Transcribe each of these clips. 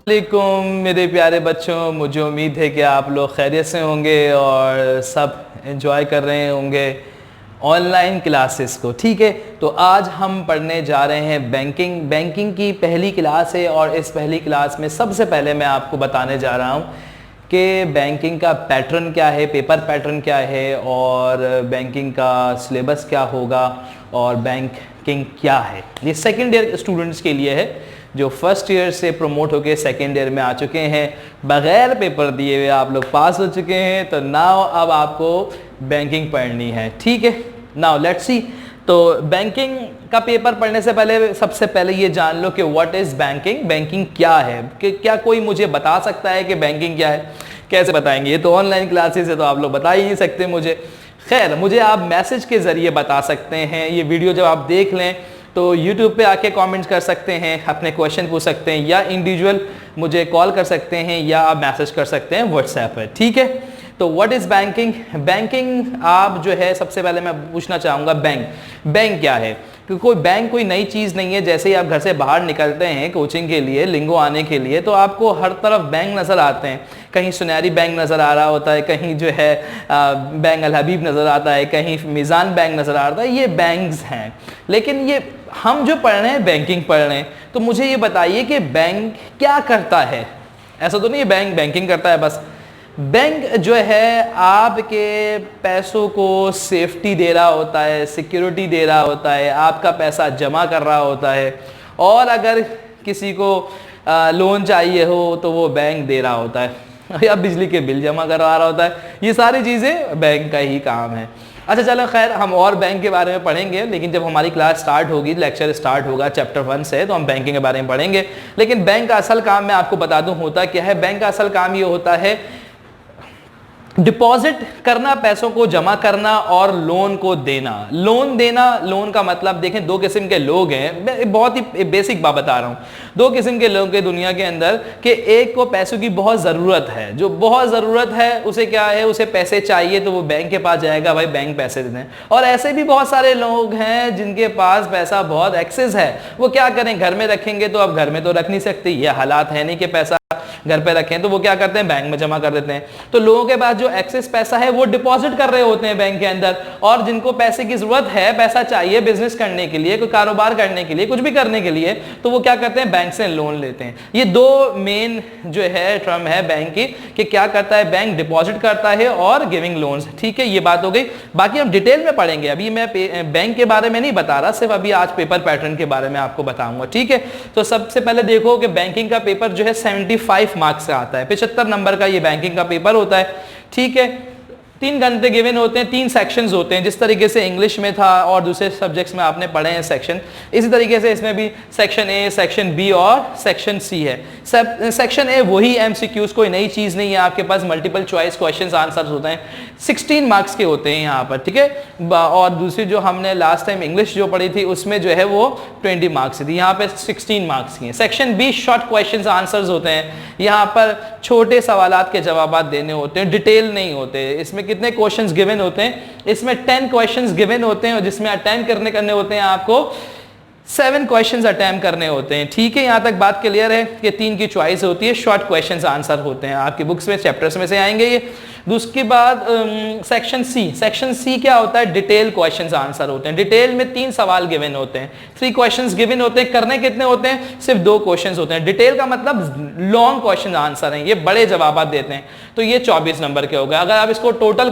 वालेकुम मेरे प्यारे बच्चों, मुझे उम्मीद है कि आप लोग खैरियत से होंगे और सब एंजॉय कर रहे होंगे ऑनलाइन क्लासेस को। ठीक है, तो आज हम पढ़ने जा रहे हैं बैंकिंग की पहली क्लास है और इस पहली क्लास में सबसे पहले मैं आपको बताने जा रहा हूँ कि बैंकिंग का पैटर्न क्या है, पेपर पैटर्न क्या है और बैंकिंग का सिलेबस क्या होगा और बैंकिंग क्या है। ये सेकेंड ईयर स्टूडेंट्स के लिए है जो फर्स्ट ईयर से प्रमोट होकर सेकेंड ईयर में आ चुके हैं, बगैर पेपर दिए हुए आप लोग पास हो चुके हैं। तो नाउ अब आपको बैंकिंग पढ़नी है। ठीक है, नाउ लेट्स सी। तो बैंकिंग का पेपर पढ़ने से पहले सबसे पहले ये जान लो कि व्हाट इज बैंकिंग, बैंकिंग क्या है। कि क्या कोई मुझे बता सकता है कि बैंकिंग क्या है? कैसे बताएंगे, ये तो ऑनलाइन क्लासेस है तो आप लोग बता ही नहीं सकते मुझे। खैर, मुझे आप मैसेज के जरिए बता सकते हैं। ये वीडियो जब आप देख लें तो YouTube पे आके कमेंट्स कर सकते हैं, अपने क्वेश्चन पूछ सकते हैं या इंडिविजुअल मुझे कॉल कर सकते हैं या आप मैसेज कर सकते हैं व्हाट्सएप पर। ठीक है, तो व्हाट इज़ बैंकिंग? बैंकिंग आप जो है सबसे पहले मैं पूछना चाहूँगा बैंक क्या है? क्योंकि कोई बैंक कोई नई चीज़ नहीं है। जैसे ही आप घर से बाहर निकलते हैं कोचिंग के लिए, लिंगो आने के लिए, तो आपको हर तरफ बैंक नज़र आते हैं। कहीं सुनहरी बैंक नज़र आ रहा होता है, कहीं जो है बैंक अल हबीब नज़र आता है, कहीं मीज़ान बैंक नज़र आ रहा है। ये बैंक्स हैं, लेकिन ये हम जो पढ़ रहे हैं बैंकिंग पढ़ रहे हैं। तो मुझे ये बताइए कि बैंक क्या करता है? ऐसा तो नहीं है बैंक बैंकिंग करता है बस। बैंक जो है आपके पैसों को सेफ्टी दे रहा होता है, सिक्योरिटी दे रहा होता है, आपका पैसा जमा कर रहा होता है और अगर किसी को लोन चाहिए हो तो वो बैंक दे रहा होता है या बिजली के बिल जमा करवा रहा होता है। ये सारी चीज़ें बैंक का ही काम है। अच्छा चलो, खैर हम और बैंक के बारे में पढ़ेंगे, लेकिन जब हमारी क्लास स्टार्ट होगी, लेक्चर स्टार्ट होगा चैप्टर 1 से, तो हम बैंकिंग के बारे में पढ़ेंगे। लेकिन बैंक का असल काम मैं आपको बता दूं होता क्या है। बैंक का असल काम ये होता है डिपॉजिट करना, पैसों को जमा करना और लोन को देना। लोन देना, लोन का मतलब देखें, दो किस्म के लोग हैं। बहुत ही बेसिक बात बता रहा हूँ। दो किस्म के लोग हैं दुनिया के अंदर कि एक को पैसों की बहुत ज़रूरत है, जो बहुत ज़रूरत है उसे क्या है, उसे पैसे चाहिए तो वो बैंक के पास जाएगा, भाई बैंक पैसे दे दें। और ऐसे भी बहुत सारे लोग हैं जिनके पास पैसा बहुत एक्सेस है, वो क्या करें, घर में रखेंगे तो अब घर में तो रख नहीं सकते, ये हालात है नहीं कि पैसा घर पे रखें, तो वो क्या करते हैं, बैंक में जमा कर देते हैं। तो लोगों के पास जो एक्सेस पैसा है वो डिपॉजिट कर रहे होते हैं बैंक के अंदर, और जिनको पैसे की जरूरत है, पैसा चाहिए बिजनेस करने के लिए, कोई कारोबार करने के लिए, कुछ भी करने के लिए, तो वो क्या करते हैं, बैंक से लोन लेते हैं। ये दो मेन जो है टर्म है बैंक की, कि क्या करता है बैंक, डिपॉजिट करता है और गिविंग लोन्स। ठीक है, ये बात हो गई। बाकी हम डिटेल में पढ़ेंगे, अभी मैं बैंक के बारे में नहीं बता रहा, सिर्फ अभी आज पेपर पैटर्न के बारे में आपको बताऊंगा। ठीक है, तो सबसे पहले देखो कि बैंकिंग का पेपर जो है 75 मार्क्स का आता है, 75 नंबर का ये बैंकिंग का पेपर होता है। ठीक है, 3 घंटे गिवन होते हैं, 3 सेक्शंस होते हैं। जिस तरीके से इंग्लिश में था और दूसरे सब्जेक्ट्स में आपने पढ़े हैं सेक्शन, इसी तरीके से इसमें भी सेक्शन ए, सेक्शन बी और सेक्शन सी है। सेक्शन ए वही एमसीक्यूज, कोई नई चीज़ नहीं है, आपके पास मल्टीपल चॉइस क्वेश्चंस आंसर्स होते हैं, 16 मार्क्स के होते हैं यहाँ पर। ठीक है, और दूसरी जो हमने लास्ट टाइम इंग्लिश जो पढ़ी थी उसमें जो है वो 20 मार्क्स थी, यहाँ पे 16 मार्क्स की है। Section B short questions answers होते हैं, यहाँ पर छोटे सवालात के जवाब देने होते हैं, डिटेल नहीं होते। इसमें कितने क्वेश्चंस गिवन होते हैं, इसमें 10 क्वेश्चंस गिवन होते हैं और जिसमें अटेम्प्ट करने होते हैं आपको 7 क्वेश्चंस अटेम्प्ट करने होते हैं। ठीक है, यहाँ तक बात क्लियर है कि 3 की चॉइस होती है, शॉर्ट क्वेश्चंस आंसर होते हैं, आपकी बुक्स में चैप्टर्स में से आएंगे ये। उसके बाद सेक्शन सी क्या होता है, डिटेल क्वेश्चंस आंसर होते हैं। डिटेल में 3 सवाल गिवन होते हैं, 3 क्वेश्चंस गिवन होते हैं, करने कितने होते हैं, सिर्फ 2 क्वेश्चंस होते हैं। डिटेल का मतलब लॉन्ग क्वेश्चन आंसर हैं, ये बड़े जवाब देते हैं, तो ये 24 नंबर के हो गए। अगर आप इसको टोटल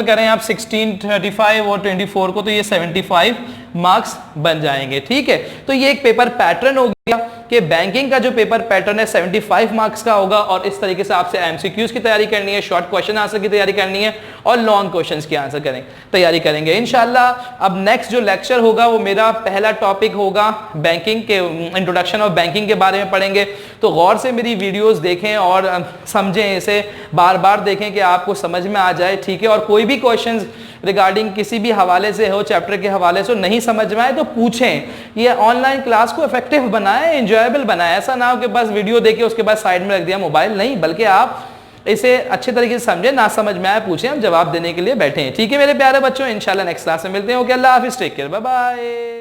करें आप 16, 35 और 24 को, तो ये 75 मार्क्स बन जाएंगे। ठीक है, तो ये एक पेपर पैटर्न हो गया कि बैंकिंग का जो पेपर पैटर्न है 75 मार्क्स का होगा और इस तरीके से आपसे एमसीक्यूज की तैयारी करनी है, शॉर्ट क्वेश्चन आंसर की तैयारी करनी है और लॉन्ग क्वेश्चंस की आंसर तैयारी करेंगे इंशाल्लाह। अब नेक्स्ट जो लेक्चर होगा वो मेरा पहला टॉपिक होगा बैंकिंग के, इंट्रोडक्शन ऑफ बैंकिंग के बारे में पढ़ेंगे। तो गौर से मेरी वीडियोस देखें और समझें, इसे बार बार देखें कि आपको समझ में आ जाए। ठीक है, और कोई भी क्वेश्चंस रिगार्डिंग किसी भी हवाले से हो, चैप्टर के हवाले से नहीं समझ में आए तो पूछें। ये ऑनलाइन क्लास को इफेक्टिव बनाए, एंजॉयबल बनाए। ऐसा ना हो कि बस वीडियो देखे उसके बाद साइड में रख दिया मोबाइल, नहीं, बल्कि आप इसे अच्छे तरीके से समझें, ना समझ में आए पूछें, हम जवाब देने के लिए बैठे हैं। ठीक है मेरे प्यारे बच्चों, इंशाल्लाह नेक्स्ट क्लास में मिलते हैं। ओके, अल्लाह हाफिज़, टेक केयर, बाय बाय।